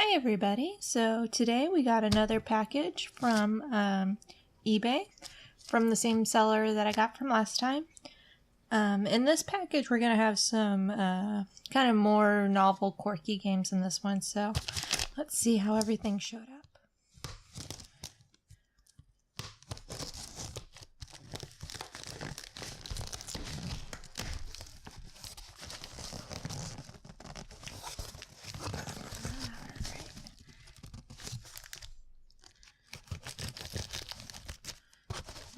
Hi everybody, so today we got another package from eBay from the same seller that I got from last time. In this package we're going to have some kind of more novel, quirky games in this one, so let's see how everything showed up.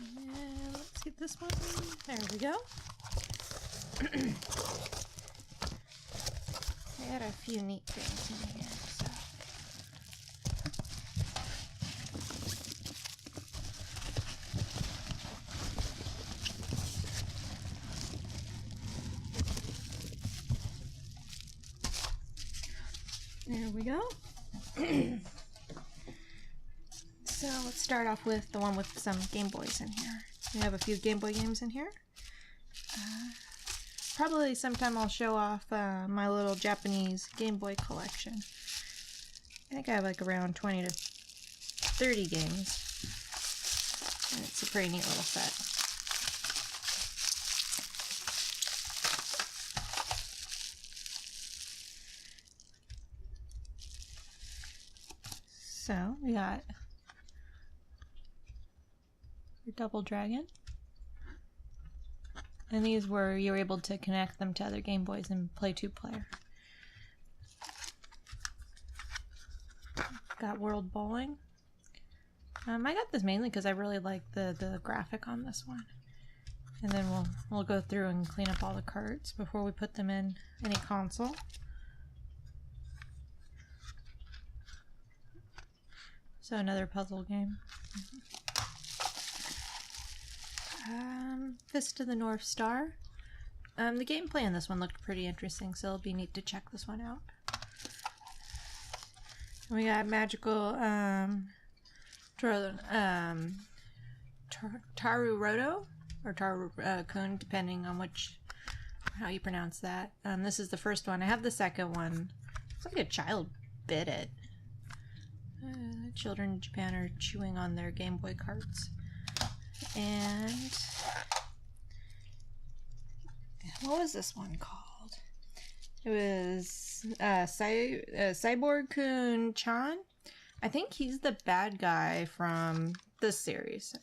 And let's get this one. There we go. I had a few neat things in here, so. There we go. So let's start off with the one with some Game Boys in here. We have a few Game Boy games in here. Probably sometime I'll show off my little Japanese Game Boy collection. I think I have like around 20 to 30 games. And it's a pretty neat little set. So we got your Double Dragon. And these were, you were able to connect them to other Game Boys and play two-player. Got World Bowling. I got this mainly because I really like the graphic on this one. And then we'll go through and clean up all the cards before we put them in any console. So another puzzle game. Fist of the North Star. The gameplay in this one looked pretty interesting, so it'll be neat to check this one out. And we got Magical Taru-Roto, or Taru-Kun, depending on how you pronounce that. This is the first one. I have the second one. Looks like a child bit it. Children in Japan are chewing on their Game Boy cards. And what was this one called? It was Cyborg-kun-chan. I think he's the bad guy from this series.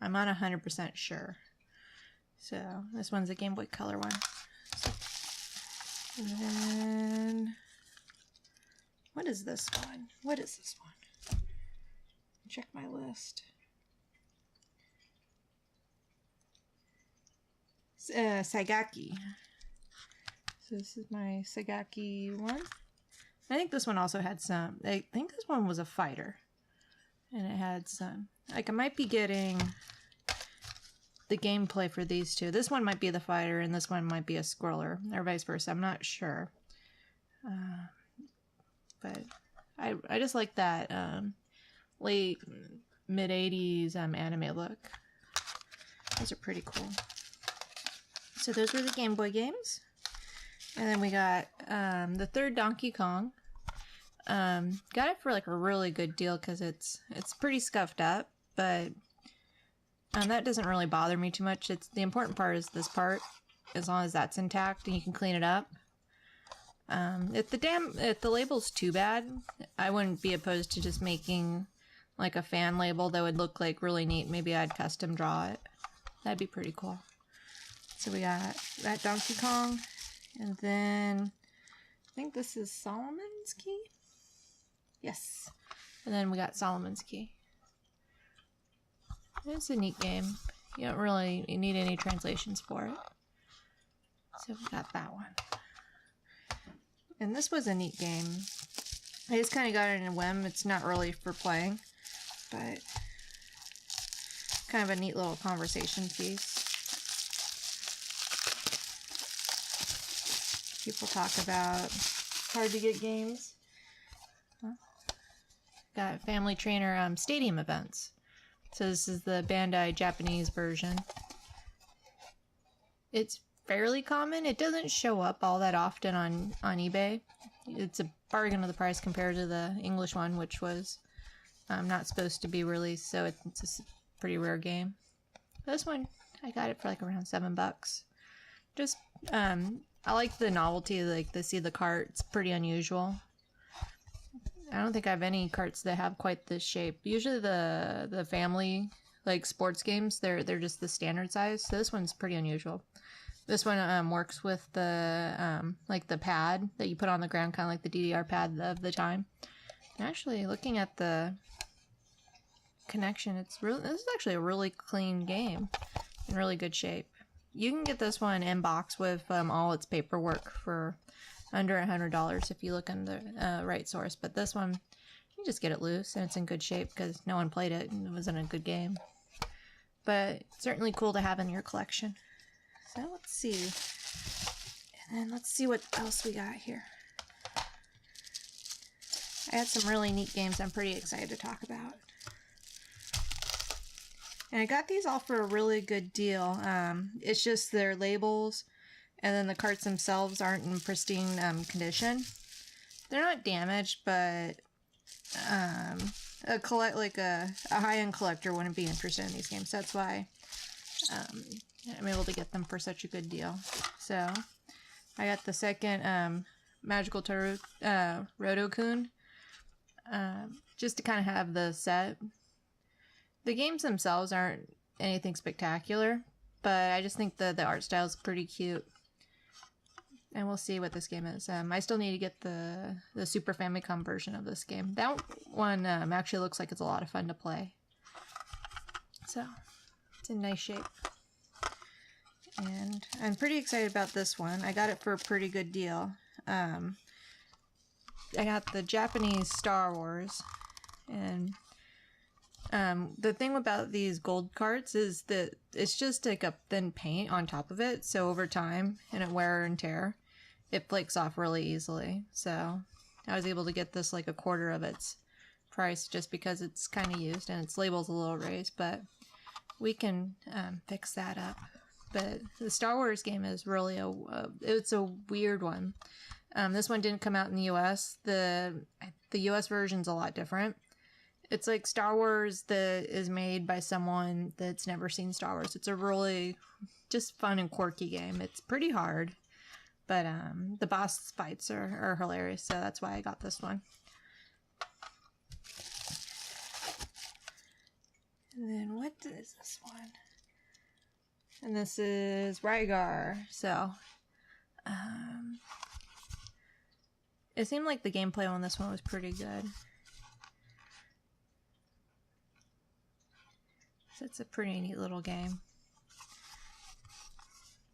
I'm not 100% sure. So this one's a Game Boy Color one. And then what is this one? What is this one? Check my list. Saigaki. So this is my Saigaki one. I think this one also had some. I think this one was a fighter, and it had some. Like I might be getting the gameplay for these two. This one might be the fighter, and this one might be a scroller, or vice versa. I'm not sure. But I just like that late mid 80s anime look. Those are pretty cool. So those were the Game Boy games. And then we got the third Donkey Kong. Got it for like a really good deal because it's pretty scuffed up, but that doesn't really bother me too much. The important part is this part, as long as that's intact and you can clean it up. If the label's too bad, I wouldn't be opposed to just making like a fan label that would look like really neat. Maybe I'd custom draw it. That'd be pretty cool. So we got that Donkey Kong, and then I think this is Solomon's Key? Yes. And then we got Solomon's Key. It's a neat game. You don't really need any translations for it. So we got that one. And this was a neat game. I just kind of got it in a whim. It's not really for playing, but kind of a neat little conversation piece. People talk about hard to get games. Got Family Trainer stadium events. So this is the Bandai Japanese version. It's fairly common. It doesn't show up all that often on eBay. It's a bargain of the price compared to the English one, which was not supposed to be released, so it's a pretty rare game. This one, I got it for like around $7. Just, I like the novelty, like to see the cart. It's pretty unusual. I don't think I have any carts that have quite this shape. Usually the family, like sports games, they're just the standard size. So this one's pretty unusual. This one works with the like the pad that you put on the ground, kind of like the DDR pad of the time. And actually, looking at the connection, this is actually a really clean game in really good shape. You can get this one in box with all its paperwork for under $100 if you look in the right source. But this one, you just get it loose and it's in good shape because no one played it and it wasn't a good game. But certainly cool to have in your collection. So let's see. And then let's see what else we got here. I had some really neat games I'm pretty excited to talk about. And I got these all for a really good deal. It's just their labels and then the carts themselves aren't in pristine condition. They're not damaged, but a high-end collector wouldn't be interested in these games. That's why I'm able to get them for such a good deal. So I got the second Magical Rotocoon, just to kind of have the set. The games themselves aren't anything spectacular, but I just think the art style is pretty cute. And we'll see what this game is. I still need to get the Super Famicom version of this game. That one actually looks like it's a lot of fun to play. So, it's in nice shape. And I'm pretty excited about this one. I got it for a pretty good deal. I got the Japanese Star Wars. And the thing about these gold carts is that it's just like a thin paint on top of it. So over time, and it wear and tear, it flakes off really easily. So I was able to get this like a quarter of its price just because it's kind of used and its label's a little raised. But we can fix that up. But the Star Wars game is really it's a weird one. This one didn't come out in the US. The US version's a lot different. It's like Star Wars that is made by someone that's never seen Star Wars. It's a really just fun and quirky game. It's pretty hard, but the boss fights are hilarious, so that's why I got this one. And then what is this one? And this is Rygar. So it seemed like the gameplay on this one was pretty good. So it's a pretty neat little game.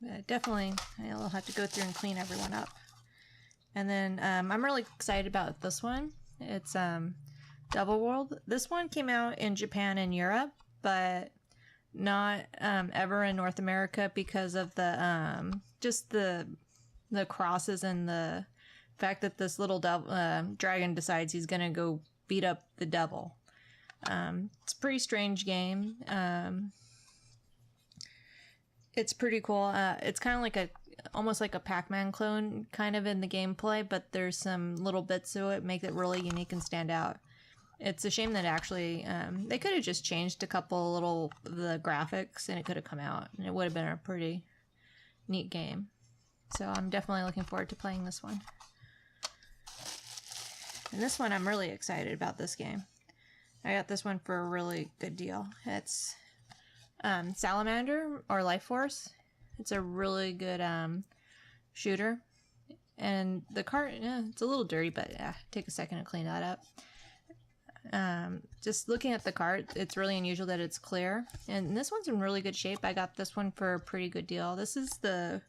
But definitely, I'll have to go through and clean everyone up. And then I'm really excited about this one. It's Double World. This one came out in Japan and Europe, but not ever in North America because of the just the crosses and the fact that this little dragon decides he's gonna go beat up the devil. It's a pretty strange game. It's pretty cool. It's kind of like almost like a Pac-Man clone kind of in the gameplay, but there's some little bits to it make it really unique and stand out. It's a shame that actually they could have just changed a couple the graphics and it could have come out and it would have been a pretty neat game. So I'm definitely looking forward to playing this one. And this one, I'm really excited about this game. I got this one for a really good deal. It's Salamander or Life Force. It's a really good shooter. And the cart, it's a little dirty, but take a second to clean that up. Just looking at the cart, it's really unusual that it's clear. And this one's in really good shape. I got this one for a pretty good deal. This is this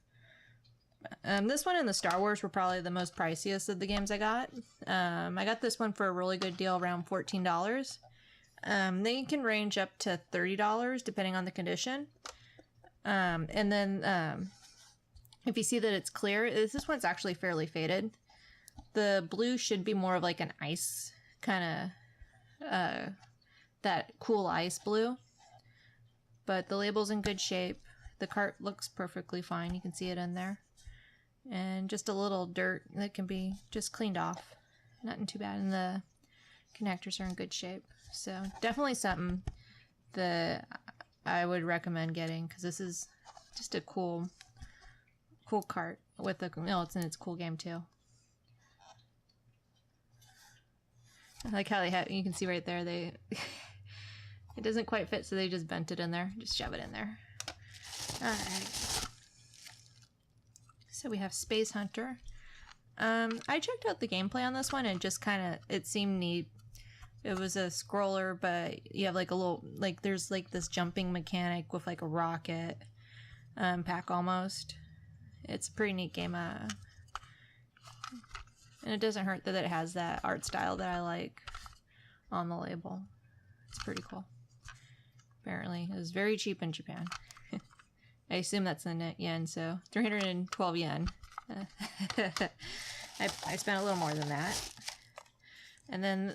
one and the Star Wars were probably the most priciest of the games I got. I got this one for a really good deal, around $14. They can range up to $30 depending on the condition. And then if you see that it's clear, this one's actually fairly faded. The blue should be more of like an ice kind of that cool ice blue. But the label's in good shape. The cart looks perfectly fine. You can see it in there. And just a little dirt that can be just cleaned off. Nothing too bad. And the connectors are in good shape. So definitely something that I would recommend getting, because this is just a cool cart with a, it's a cool game too. I like how they have, you can see right there, they it doesn't quite fit, so they just bent it in there. Just shove it in there. Alright. So we have Space Hunter. I checked out the gameplay on this one and just kind of, it seemed neat. It was a scroller, but you have like a little, like there's like this jumping mechanic with like a rocket pack almost. It's a pretty neat game. And it doesn't hurt that it has that art style that I like on the label. It's pretty cool. Apparently, it was very cheap in Japan. I assume that's in yen, so 312 yen. I spent a little more than that. And then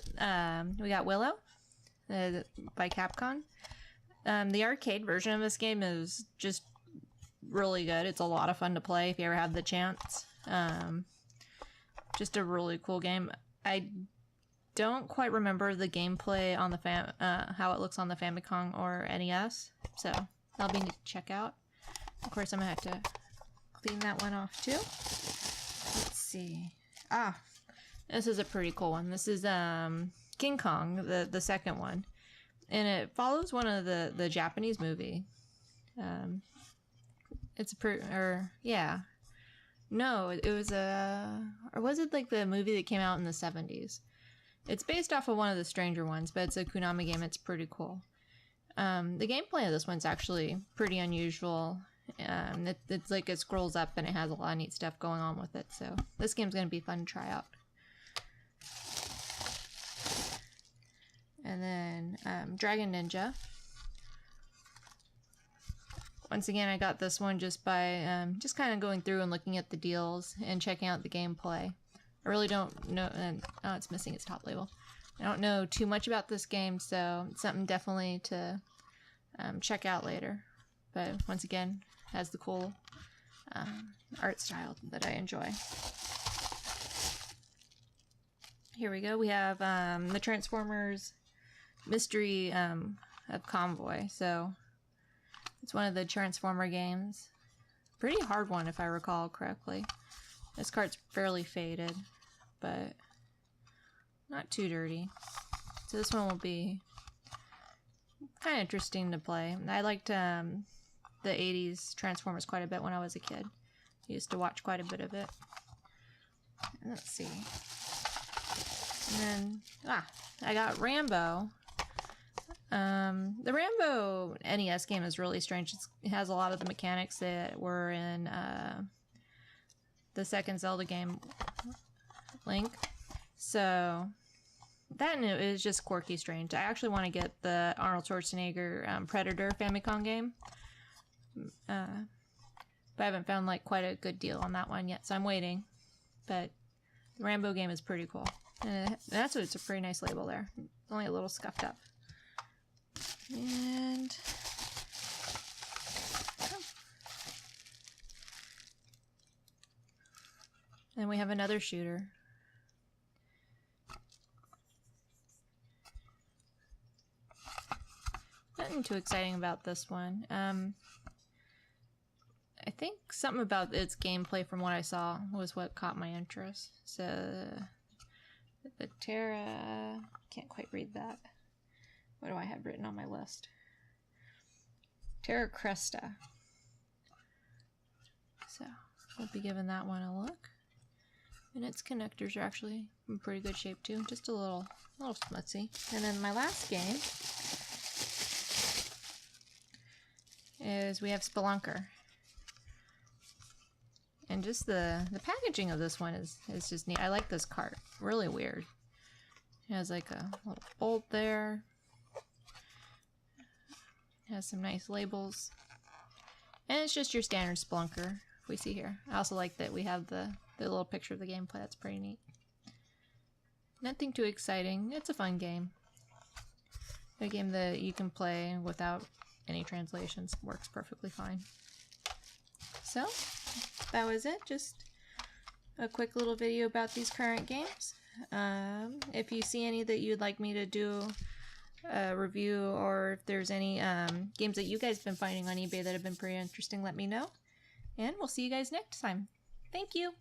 we got Willow by Capcom. The arcade version of this game is just really good. It's a lot of fun to play if you ever have the chance. Just a really cool game. I don't quite remember the gameplay on the how it looks on the Famicom or NES, so that'll be neat to check out. Of course, I'm gonna have to clean that one off too. Let's see. This is a pretty cool one. This is King Kong, the second one, and it follows one of the Japanese movie. It's no, it was or was it like the movie that came out in the 70s? It's based off of one of the Stranger ones, but it's a Konami game. It's pretty cool. The gameplay of this one's actually pretty unusual. It's like it scrolls up and it has a lot of neat stuff going on with it. So this game's going to be fun to try out. And then Dragon Ninja. Once again, I got this one just by just kind of going through and looking at the deals and checking out the gameplay. I really don't know, and oh, it's missing its top label. I don't know too much about this game, so it's something definitely to check out later. But once again, has the cool art style that I enjoy. Here we go. We have the Transformers Mystery of Convoy. So it's one of the Transformer games. Pretty hard one if I recall correctly. This card's fairly faded, but not too dirty. So this one will be kind of interesting to play. I liked the 80s Transformers quite a bit when I was a kid. I used to watch quite a bit of it. Let's see. And then, I got Rambo. The Rambo NES game is really strange. It has a lot of the mechanics that were in the second Zelda game, Link. So that is just quirky strange. I actually want to get the Arnold Schwarzenegger Predator Famicom game. But I haven't found like quite a good deal on that one yet, so I'm waiting. But the Rambo game is pretty cool. And it's a pretty nice label there. It's only a little scuffed up. And then we have another shooter. Nothing too exciting about this one. I think something about its gameplay from what I saw was what caught my interest. So the Tera, can't quite read that. What do I have written on my list? Tera Cresta. So we'll be giving that one a look. And its connectors are actually in pretty good shape too. Just a little smutsy. And then my last game is we have Spelunker. And just the packaging of this one is just neat. I like this cart. Really weird. It has like a little bolt there. It has some nice labels. And it's just your standard Spelunker we see here. I also like that we have the little picture of the gameplay. That's pretty neat. Nothing too exciting. It's a fun game. A game that you can play without any translations. Works perfectly fine. So that was it. Just a quick little video about these current games. If you see any that you'd like me to do a review, or if there's any games that you guys have been finding on eBay that have been pretty interesting, let me know. And we'll see you guys next time. Thank you!